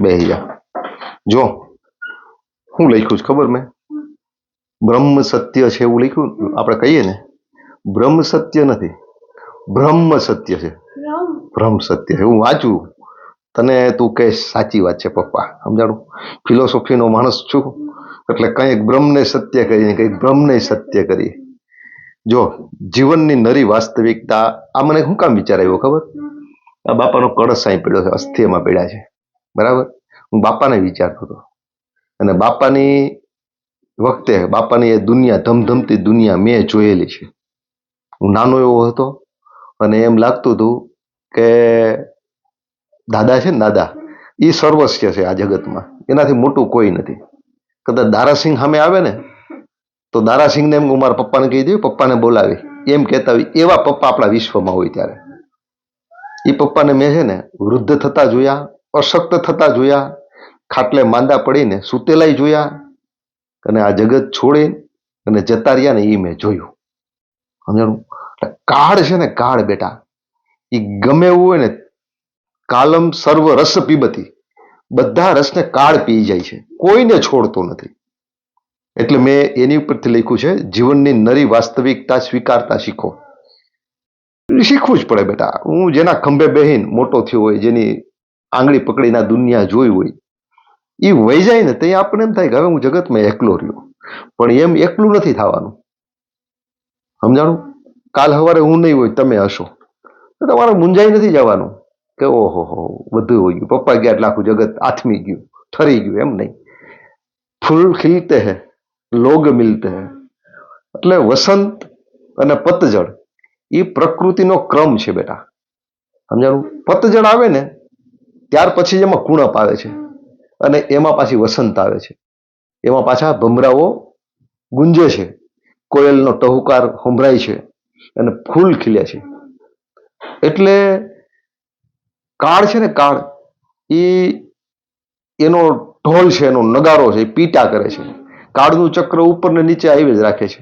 બેહી જા. જો હું લખ્યું છે ખબર? મેં બ્રહ્મ સત્ય છે એવું લખ્યું. આપણે કહીએ ને બ્રહ્મ સત્ય નથી, બ્રહ્મ સત્ય છે. બ્રહ્મ સત્ય છે. હું વાંચું તને તું કહે સાચી વાત છે પપ્પા. સમજાણું? ફિલોસોફીનો માણસ છું એટલે કંઈક બ્રહ્મને સત્ય કરીને કંઈક બ્રહ્મને સત્ય કરી. જો જીવનની નરી વાસ્તવિકતા, આ મને શું કામ વિચાર આવ્યો ખબર? આ બાપાનો કળશ અહીં પડ્યો છે, અસ્થિમાં પડ્યા છે, બરાબર? હું બાપાને વિચારતો હતો અને બાપાની વખતે બાપાની એ દુનિયા, ધમધમતી દુનિયા મેં જોયેલી છે. હું નાનો એવો હતો અને એમ લાગતું હતું કે દાદા છે ને, દાદા એ સર્વસ્વ છે આ જગતમાં, એનાથી મોટું કોઈ નથી. કદાચ દારાસિંહ સામે આવે ને તો દારાસિંહને એમ હું મારા પપ્પાને કહી દઉં, પપ્પાને બોલાવી એમ કહેતા હોય એવા પપ્પા આપણા વિશ્વમાં હોય. ત્યારે એ પપ્પાને મેં છે ને વૃદ્ધ થતા જોયા, અશક્ત થતા જોયા, ખાટલે માંદા પડીને સુતેલાય જોયા અને આ જગત છોડી અને જતા રહ્યા ને એ મેં જોયું. સમજાણું? કાળ છે ને, કાળ બેટા, એ ગમે એવું હોય ને, કાલમ સર્વ રસ પીબતી, બધા રસને કાળ પી જાય છે, કોઈને છોડતો નથી. એટલે મેં એની ઉપરથી લખ્યું છે, જીવનની નરી વાસ્તવિકતા સ્વીકારતા શીખો. શીખવું જ પડે બેટા. હું જેના ખંભે બેહીને મોટો થયો હોય, જેની આંગળી પકડીને દુનિયા જોઈ હોય, એ વહી જાય ને તે આપણને એમ થાય કે હવે હું જગતમાં એકલો રહ્યો. પણ એમ એકલું નથી થવાનું. સમજાણું? કાલ સવારે હું નહીં હોય, તમે હશો, તો તમારે મુંજાઈ નથી જવાનું કે ઓહો હો બધું હોય ગયું, પપ્પા ગયા એટલે આખું જગત આથમી ગયું, ઠરી ગયું. એમ નહીં. ફૂલ ખીલતે હૈ, લોગ મિલતે હૈ. એટલે વસંત અને પતઝડ એ પ્રકૃતિનો ક્રમ છે બેટા. સમજાણું? પતઝડ આવે ને ત્યાર પછી એમાં કુણપ આવે છે અને એમાં પાછી વસંત આવે છે. એમાં પાછા ભમરાઓ ગુંજે છે, કોયલનો ટહુકાર સંભળાય છે અને ફૂલ ખીલે છે. એટલે કાળ છે ને, કાળ એ એનો ઢોલ છે, એનો નગારો છે, એ પીટા કરે છે. કાળનું ચક્ર ઉપર ને નીચે આવી જ રાખે છે.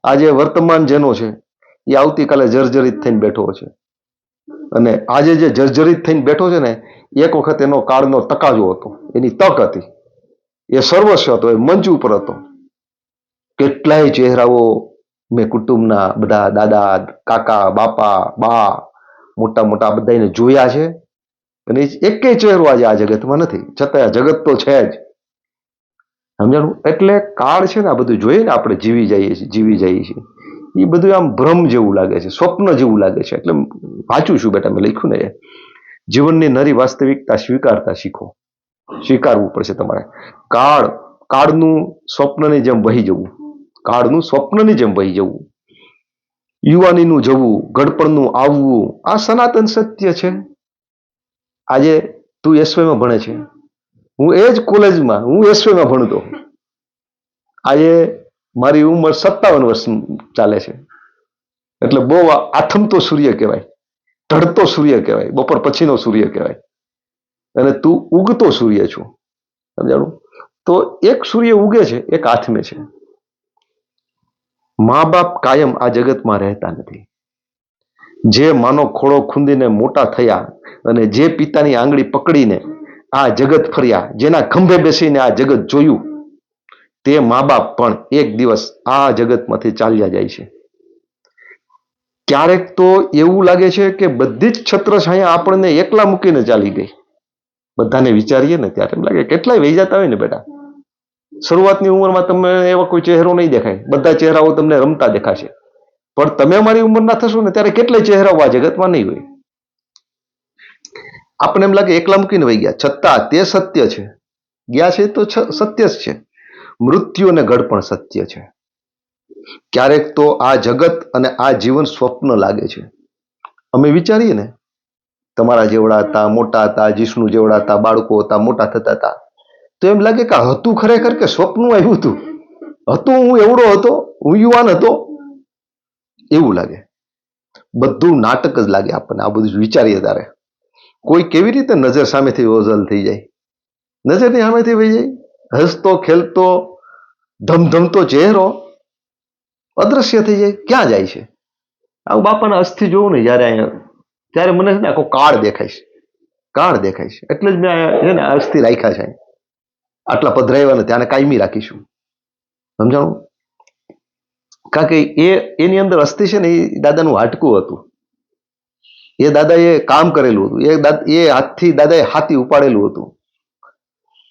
આજે વર્તમાન જેનો છે એ આવતીકાલે જર્જરિત થઈને બેઠો છે અને આજે જે જર્જરિત થઈને બેઠો છે ને, એક વખત એનો કાળનો તકાજો હતો, એની તક હતી, એ સર્વસ્વ હતો, એ મંચ ઉપર હતો. કેટલાય ચહેરાઓ મેં કુટુંબના બધા દાદા, કાકા, બાપા, બા, મોટા મોટા બધાને જોયા છે અને એકેય ચહેરો આજે આ જગતમાં નથી, છતાં આ જગત તો છે જ. સમજાણું? એટલે કાળ છે ને, આ બધું જોઈએ ને આપણે જીવી જઈએ છીએ, એ બધું આમ ભ્રમ જેવું લાગે છે, સ્વપ્ન જેવું લાગે છે. એટલે વાંચું છું બેટા, મેં લખ્યું ને, જીવનની નરી વાસ્તવિકતા સ્વીકારતા શીખો. સ્વીકારવું પડશે તમારે. કાળનું સ્વપ્નની જેમ વહી જવું, કાળનું સ્વપ્નની જેમ વહી જવું, યુવાનીનું જવું, ઘડપણનું આવવું, આ સનાતન સત્ય છે. આજે તું એસવાયમાં ભણે છે, હું એ જ કોલેજમાં, હું એસવાયમાં ભણતો. આજે મારી ઉંમર 57 વર્ષ ચાલે છે. એટલે બહુ આથમતો સૂર્ય કહેવાય, ઢળતો સૂર્ય કહેવાય, બપોર પછીનો સૂર્ય કહેવાય અને તું ઉગતો સૂર્ય છું. સમજાણું? તો એક સૂર્ય ઉગે છે, એક આથમે છે. મા બાપ કાયમ આ જગતમાં રહેતા નથી. જે માનો ખોળો ખૂંદીને મોટા થયા અને જે પિતાની આંગળી પકડીને આ જગત ફર્યા, જેના ખંભે બેસીને આ જગત જોયું, તે મા બાપ પણ એક દિવસ આ જગતમાંથી ચાલ્યા જાય છે. ક્યારેક તો એવું લાગે છે કે બધી જ છત્રછાયા આપણને એકલા મૂકીને ચાલી ગઈ. બધાને વિચારીએ ને ત્યારે એમ લાગે કેટલાય વહી જતા હોય ને બેટા. શરૂઆતની ઉંમરમાં તમને એવો કોઈ ચહેરો નહીં દેખાય, બધા ચહેરાઓ તમને રમતા દેખાશે. પણ તમે અમારી ઉંમરના થશો ને ત્યારે કેટલાય ચહેરાઓ આ જગતમાં નહીં હોય. આપણને એમ લાગે એકલા મૂકીને વહી ગયા, છતાં તે સત્ય છે. ગયા છે તો સત્ય જ છે. મૃત્યુ અને ઘડપણ સત્ય છે. ક્યારેક તો આ જગત અને આ જીવન સ્વપ્ન લાગે છે. અમે વિચારીએ ને, તમારા જેવડા હતા, મોટા હતા, જીષ્ણુ જેવડા હતા, બાળકો હતા, મોટા થતા હતા, તો એમ લાગે કે હતું ખરેખર કે સ્વપ્ન આવ્યું હતું. હું એવડો હતો, હું યુવાન હતો, એવું લાગે. બધું નાટક જ લાગે આપણને આ બધું વિચારીએ ત્યારે. કોઈ કેવી રીતે નજર સામેથી ઓઝલ થઈ જાય, નજરની સામેથી વહી જાય, હસતો ખેલતો ધમધમતો ચહેરો અદ્રશ્ય થઈ જાય. ક્યાં જાય છે? આવું બાપાના અસ્થિ જોવું ને જ્યારે અહીંયા, ત્યારે મને છે ને આખો કાળ દેખાય છે. કાળ દેખાય છે. એટલે જ મેં છે ને અસ્થિર રાખ્યા છે. આટલા પધરાવ્યા નથી, આને કાયમી રાખીશું. સમજાણું? કારણ કે એની અંદર અસ્થિ છે ને એ દાદાનું હાડકું હતું. એ દાદાએ કામ કરેલું હતું. એ હાથથી દાદાએ હાથી ઉપાડેલું હતું.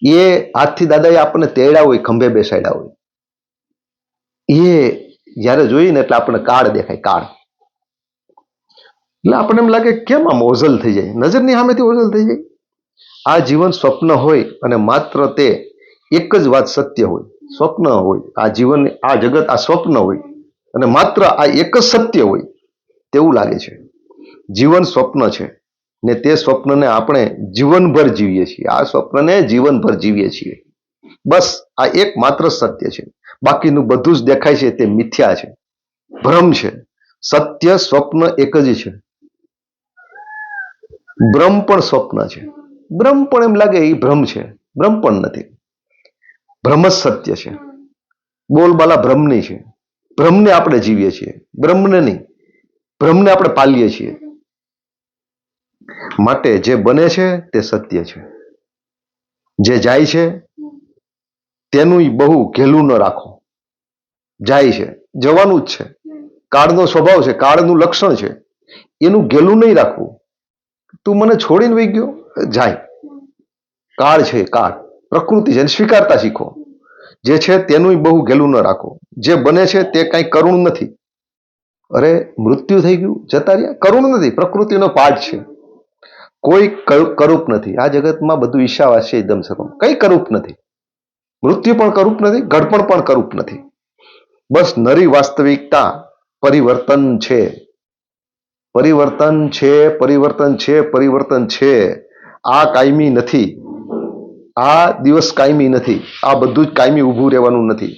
એ હાથથી દાદાએ આપણને તેડ્યા હોય, ખંભે બેસાડ્યા હોય. એ જ્યારે જોઈએ ને એટલે આપણને કાળ દેખાય, કાળ. એટલે આપણને એમ લાગે કેમ આમ ઓઝલ થઈ જાય, નજરની સામેથી ઓઝલ થઈ જાય. આ જીવન સ્વપ્ન હોય અને માત્ર તે એક જ વાત સત્ય હોય. સ્વપ્ન હોય આ જીવન, આ જગત આ સ્વપ્ન હોય અને માત્ર આ એક જ સત્ય હોય તેવું લાગે છે. જીવન સ્વપ્ન છે ને તે સ્વપ્નને આપણે જીવનભર જીવીએ છીએ. આ સ્વપ્નને જીવનભર જીવીએ છીએ. બસ આ એક માત્ર સત્ય છે. બાકીનું બધું જ દેખાય છે તે મિથ્યા છે, ભ્રમ છે. સત્ય સ્વપ્ન એક જ છે. ભ્રમ પણ સ્વપ્ન છે. ભ્રમ પણ એમ લાગે એ ભ્રમ છે, ભ્રમ પણ નથી. ભ્રમ જ સત્ય છે. બોલબાલા ભ્રમની છે. ભ્રમને આપણે જીવીએ છીએ, બ્રહ્મને નહીં. ભ્રમને આપણે પાલીએ છીએ. માટે જે બને છે તે સત્ય છે. જે જાય છે તેનું બહુ ઘેલું ન રાખો. જાય છે, જવાનું જ છે. કાળનો સ્વભાવ છે, કાળનું લક્ષણ છે. એનું ઘેલું નહીં રાખવું. તું મને છોડીને વહી ગયો, જાય. કાળ છે, કાળ પ્રકૃતિ છે, સ્વીકારતા શીખો. જે છે તેનું બહુ ઘેલું ન રાખો. જે બને છે તે કંઈ કરુણ નથી. અરે મૃત્યુ થઈ ગયું, જતા રહ્યા, કરુણ નથી, પ્રકૃતિનો પાઠ છે. કોઈ કરૂપ નથી આ જગતમાં. બધું ઈશાવાસ છે, એકદમ સર્વ. કઈ કરૂપ નથી. મૃત્યુ પણ કરૂપ નથી, ઘડપણ પણ કરૂપ નથી. બસ નરી વાસ્તવિકતા પરિવર્તન છે. પરિવર્તન છે, પરિવર્તન છે, પરિવર્તન છે. આ કાયમી નથી. આ દિવસ કાયમી નથી. આ બધું જ કાયમી ઊભું રહેવાનું નથી.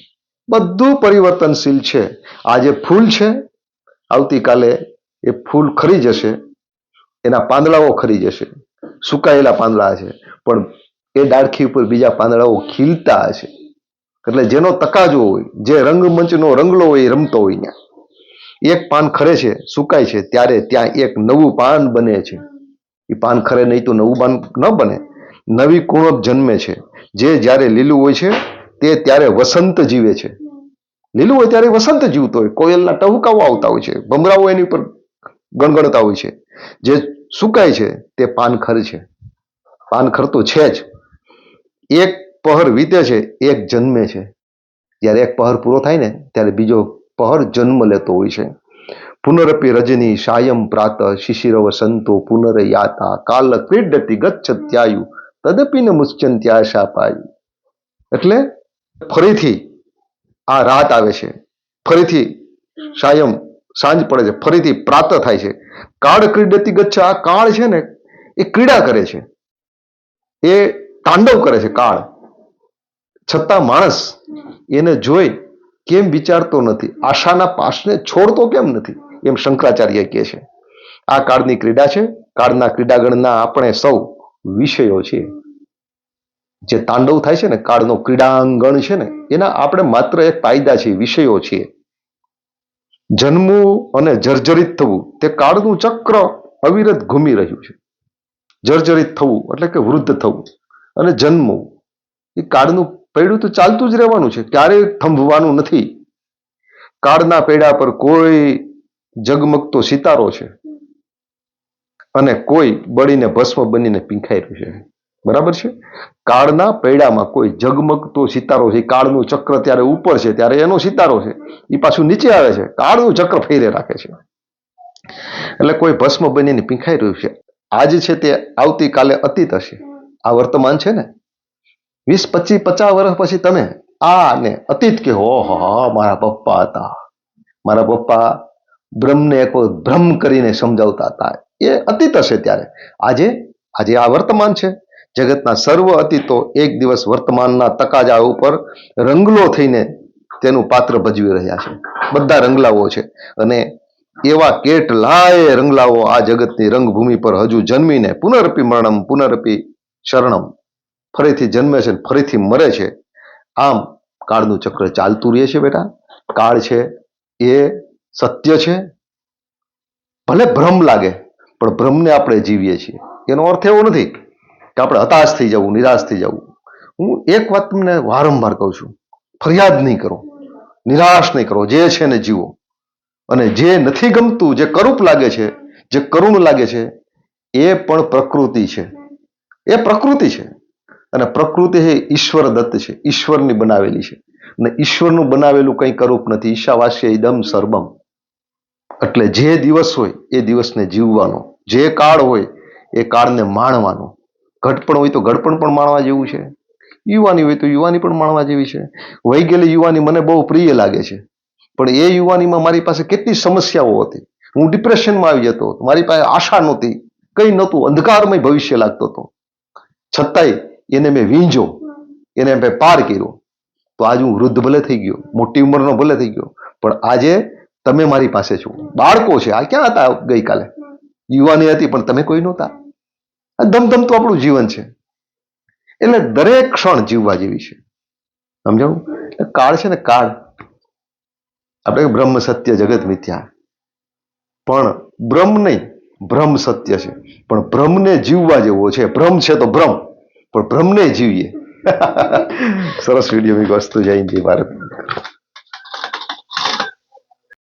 બધું પરિવર્તનશીલ છે. આજે ફૂલ છે, આવતીકાલે એ ફૂલ ખરી જશે, એના પાંદડાઓ ખરી જશે. સુકાયેલા પાંદડા છે, પણ એ ડાળખી ઉપર બીજા પાંદડાઓ ખીલતા હશે. એટલે જેનો તકાજો હોય, જે રંગમંચનો રંગલો હોય એ રમતો હોય. ત્યાં એક પાન ખરે છે, સુકાય છે, ત્યારે ત્યાં એક નવું પાન બને છે. એ પાન ખરે નહીં તો નવું પાન ન બને. નવી કુણપ જન્મે છે. જે જ્યારે લીલું હોય છે તે ત્યારે વસંત જીવે છે. લીલું હોય ત્યારે વસંત જીવતો હોય. કોયલના ટહુકાઓ આવતા હોય છે, ભમરાઓ એની ઉપર ગણગણતા હોય છે. જે સુકાય છે તે પાન ખર છે. પાન ખરતો છે જ. એક પહર વીતે છે, એક જન્મે છે. જ્યારે એક પહર પૂરો થાય ને ત્યારે બીજો પહર જન્મ લેતો હોય છે. પુનરપી રજની સાયં પ્રાત શિશિરવ સંતો પુનરયાતા કાલ ક્રીડતી ગચ્છત્યાયુ તદપી ન મુચ્યંત્યાશા પાયુ. એટલે ફરીથી આ રાત આવે છે, ફરીથી સાયં સાંજ પડે છે, ફરીથી પ્રાત થાય છે. કાળ ક્રીડતી ગચ્છ, આ કાળ છે ને એ ક્રીડા કરે છે, એ તાંડવ કરે છે કાળ. છતાં માણસ એને જોઈ કેમ વિચારતો નથી, આશાના પાશને છોડતો કેમ નથી, એમ શંકરાચાર્ય કહે છે. આ કાળની ક્રીડા છે. કાળના ક્રીડાગણના આપણે સૌ વિષયો છીએ. જે તાંડવ થાય છે ને, કાળનો ક્રીડાંગણ છે ને, એના આપણે માત્ર એક પાયદા છીએ, વિષયો છીએ. જન્મવું અને જર્જરિત થવું તે કાળનું ચક્ર અવિરત ઘૂમી રહ્યું છે. જર્જરિત થવું એટલે કે વૃદ્ધ થવું અને જન્મવું એ કાળનું પૈડું તો ચાલતું જ રહેવાનું છે, ક્યારેય થંભવાનું નથી. કાળના પૈડા પર કોઈ જગમગતો સિતારો છે અને કોઈ બળીને ભસ્મ બનીને પીંખાઈ રહ્યું છે. બરાબર છે? કાળના પૈડામાં કોઈ જગમગતો સિતારો છે. કાળનું ચક્ર ત્યારે ઉપર છે ત્યારે એનો સિતારો છે, એ પાછું નીચે આવે છે, કાળનું ચક્ર ફેરે રાખે છે. એટલે કોઈ ભસ્મ બનીને પીંખાઈ રહ્યું છે. આજ છે તે આવતીકાલે અતીત હશે. આ વર્તમાન છે ને, 20, 25, 50 વર્ષ પછી તમે આ ને અતીત કે ઓહો મારા પપ્પા હતા, મારા પપ્પા બ્રહ્મને એક ભ્રમ કરીને સમજાવતા હતા, એ અતીત હશે. ત્યારે આજે આ વર્તમાન છે. જગતના સર્વ અતીતો એક દિવસ વર્તમાનના તકાજા ઉપર રંગલો થઈને તેનું પાત્ર ભજવી રહ્યા છે. બધા રંગલાઓ છે અને એવા કેટલાય રંગલાઓ આ જગતની રંગભૂમિ પર હજુ જન્મીને પુનરપી મરણમ પુનરપી શરણમ, ફરીથી જન્મે છે, ફરીથી મરે છે. આમ કાળનું ચક્ર ચાલતું રહે છે. બેટા, કાળ છે એ સત્ય છે. ભલે ભ્રમ લાગે પણ ભ્રમને આપણે જીવીએ છીએ. એનો અર્થ એવો નથી કે આપણે હતાશ થઈ જવું, નિરાશ થઈ જવું. હું એક વાત તમને વારંવાર કહું છું, ફરિયાદ નહીં કરો, નિરાશ નહીં કરો, જે છે ને જીવો. અને જે નથી ગમતું, જે કરૂપ લાગે છે, જે કરુણ લાગે છે, એ પણ પ્રકૃતિ છે. એ પ્રકૃતિ છે. અને પ્રકૃતિ એ ઈશ્વર દત્ત છે, ઈશ્વરની બનાવેલી છે. અને ઈશ્વરનું બનાવેલું કંઈ કરૂપ નથી. ઈશાવાસ્ય ઇદમ સર્વમ. એટલે જે દિવસ હોય એ દિવસને જીવવાનો, જે કાળ હોય એ કાળને માણવાનો. ઘડપણ હોય તો ઘડપણ પણ માણવા જેવું છે, યુવાની હોય તો યુવાની પણ માણવા જેવી છે. વહી ગયેલી યુવાની મને બહુ પ્રિય લાગે છે, પણ એ યુવાનીમાં મારી પાસે કેટલી સમસ્યાઓ હતી. હું ડિપ્રેશનમાં આવી જતો હતો, મારી પાસે આશા નહોતી, કંઈ નહોતું, અંધકારમય ભવિષ્ય લાગતો હતો. છતાંય એને મેં વીંજો, એને મેં પાર કર્યો. તો આજ હું વૃદ્ધ ભલે થઈ ગયો, મોટી ઉંમરનો ભલે થઈ ગયો, પણ આજે તમે મારી પાસે છો. બાળકો છે, આ ક્યાં હતા ગઈકાલે? યુવાની હતી પણ તમે કોઈ નહોતા. આ ધમધમતું આપણું જીવન છે. એટલે દરેક ક્ષણ જીવવા જેવી છે. સમજાવું? કાળ છે ને, કાળ આપણે બ્રહ્મ સત્ય જગત મિથ્યા, પણ બ્રહ્મ નહીં, ભ્રમ સત્ય છે. પણ ભ્રમને જીવવા જેવો છે. ભ્રમ છે તો ભ્રમ, પણ ભ્રમને જીવીએ. સરસ વિડીયો. અસ્તુ. જય હિન્દ, જય ભારત.